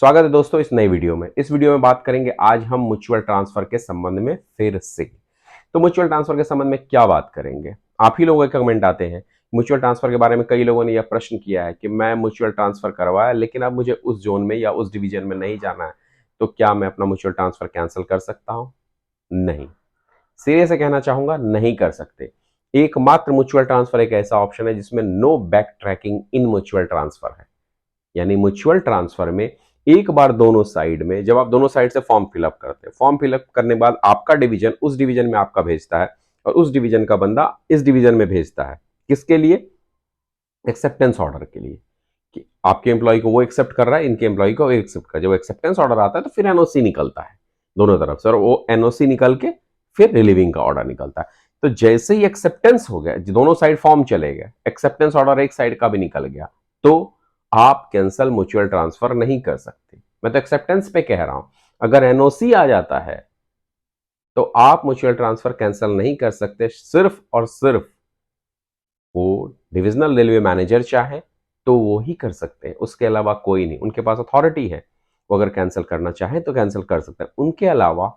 स्वागत है दोस्तों इस नई वीडियो में। इस वीडियो में बात करेंगे आज हम म्यूचुअल ट्रांसफर के संबंध में फिर से। तो म्यूचुअल ट्रांसफर के संबंध में क्या बात करेंगे, आप ही लोगों के कमेंट आते हैं म्यूचुअल ट्रांसफर के बारे में। कई लोगों ने यह प्रश्न किया है कि मैं म्यूचुअल ट्रांसफर करवाया लेकिन अब मुझे उस जोन में या उस डिवीजन में नहीं जाना है, तो क्या मैं अपना म्यूचुअल ट्रांसफर कैंसिल कर सकता हूं? नहीं, सीधे से कहना चाहूंगा नहीं कर सकते। एकमात्र म्यूचुअल ट्रांसफर एक ऐसा ऑप्शन है जिसमें no backtracking in mutual transfer है। यानी म्यूचुअल ट्रांसफर में एक बार दोनों साइड में, जब आप दोनों साइड से फॉर्म फिलअप करते हैं, फॉर्म फिलअप करने के बाद आपका डिवीजन उस डिवीजन में आपका भेजता है और उस डिवीजन का बंदा इस डिवीजन में भेजता है। किसके लिए? एक्सेप्टेंस ऑर्डर के लिए, कि आपके एम्प्लॉय को वो एक्सेप्ट कर रहा है, इनके एम्प्लॉय को एक्सेप्ट कर। जब एक्सेप्टेंस ऑर्डर आता है तो फिर एनओसी निकलता है दोनों तरफ से, और वो एनओसी निकल के फिर रिलीविंग का ऑर्डर निकलता है। तो जैसे ही एक्सेप्टेंस हो गया, दोनों साइड फॉर्म चले गए, एक्सेप्टेंस ऑर्डर एक साइड का भी निकल गया, तो आप कैंसल म्यूचुअल ट्रांसफर नहीं कर सकते। मैं तो एक्सेप्टेंस पे कह रहा हूं, अगर एनओसी आ जाता है तो आप म्यूचुअल ट्रांसफर कैंसिल नहीं कर सकते। सिर्फ और सिर्फ वो डिविजनल रेलवे मैनेजर चाहे तो वो ही कर सकते हैं, उसके अलावा कोई नहीं। उनके पास अथॉरिटी है, वो अगर कैंसिल करना चाहे तो कैंसिल कर सकते हैं, उनके अलावा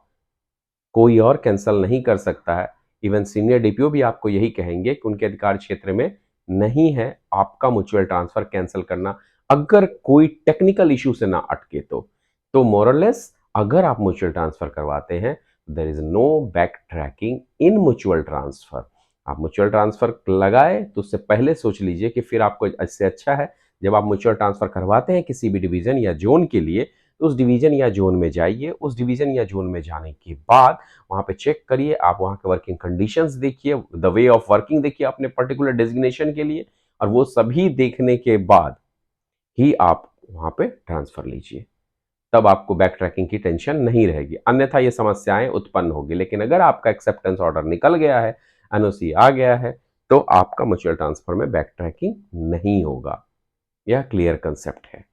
कोई और कैंसिल नहीं कर सकता है। इवन सीनियर डीपीओ भी आपको यही कहेंगे कि उनके अधिकार क्षेत्र में नहीं है आपका म्यूचुअल ट्रांसफर कैंसिल करना, अगर कोई टेक्निकल इश्यू से ना अटके तो मोरलेस अगर आप म्यूचुअल ट्रांसफर करवाते हैं, there is no backtracking in mutual transfer. आप म्यूचुअल ट्रांसफर लगाए तो उससे पहले सोच लीजिए कि फिर आपको इससे अच्छा है जब आप म्यूचुअल ट्रांसफर करवाते हैं किसी भी डिवीजन या जोन के लिए, तो उस डिवीजन या जोन में जाइए। उस डिवीजन या जोन में जाने के बाद वहां पे चेक करिए, आप वहां के वर्किंग कंडीशंस देखिए, द वे ऑफ वर्किंग देखिए अपने पर्टिकुलर डेजिग्नेशन के लिए, और वो सभी देखने के बाद ही आप वहां पे ट्रांसफर लीजिए। तब आपको बैक ट्रैकिंग की टेंशन नहीं रहेगी, अन्यथा ये समस्याएं उत्पन्न होगी। लेकिन अगर आपका एक्सेप्टेंस ऑर्डर निकल गया है, एनओसी आ गया है, तो आपका म्यूचुअल ट्रांसफर में बैक ट्रैकिंग नहीं होगा। यह क्लियर कंसेप्ट है।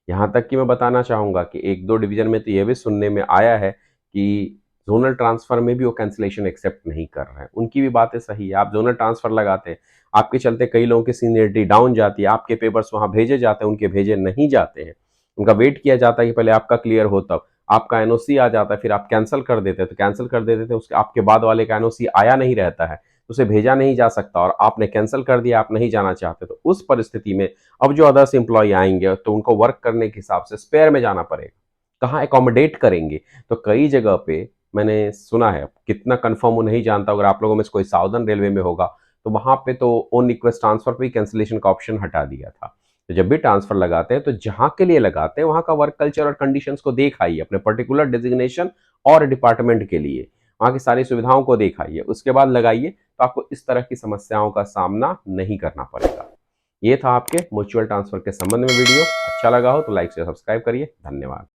यहां तक कि मैं बताना चाहूंगा कि एक दो डिवीजन में तो यह भी सुनने में आया है कि जोनल ट्रांसफर में भी वो कैंसिलेशन एक्सेप्ट नहीं कर रहे हैं। उनकी भी बातें सही है, आप जोनल ट्रांसफर लगाते हैं, आपके चलते कई लोगों की सीनियरिटी डाउन जाती है, आपके पेपर्स वहां भेजे जाते हैं, उनके भेजे नहीं जाते हैं, उनका वेट किया जाता है कि पहले आपका क्लियर हो, तब आपका एनओसी आ जाता है, फिर आप कैंसिल कर देते हैं। तो कैंसिल कर देते थे, उसके आपके बाद वाले का एनओसी आया नहीं रहता है, उसे भेजा नहीं जा सकता, और आपने कैंसिल कर दिया, आप नहीं जाना चाहते, तो उस परिस्थिति में अब जो अदर्स एम्प्लॉय आएंगे तो उनको वर्क करने के हिसाब से स्पेयर में जाना पड़ेगा, कहाँ एकोमोडेट करेंगे। तो कई जगह पे मैंने सुना है, कितना कंफर्म वो नहीं जानता, अगर आप लोगों में से कोई साउदर्न रेलवे में होगा तो वहां पे तो ऑन रिक्वेस्ट ट्रांसफर पे कैंसिलेशन का ऑप्शन हटा दिया था। तो जब भी ट्रांसफर लगाते हैं तो जहां के लिए लगाते हैं वहां का वर्क कल्चर और कंडीशंस को देखाइए, अपने पर्टिकुलर डेजिग्नेशन और डिपार्टमेंट के लिए वहां की सारी सुविधाओं को दिखाइए, उसके बाद लगाइए, तो आपको इस तरह की समस्याओं का सामना नहीं करना पड़ेगा। ये था आपके म्यूचुअल ट्रांसफर के संबंध में वीडियो। अच्छा लगा हो तो लाइक से सब्सक्राइब करिए। धन्यवाद।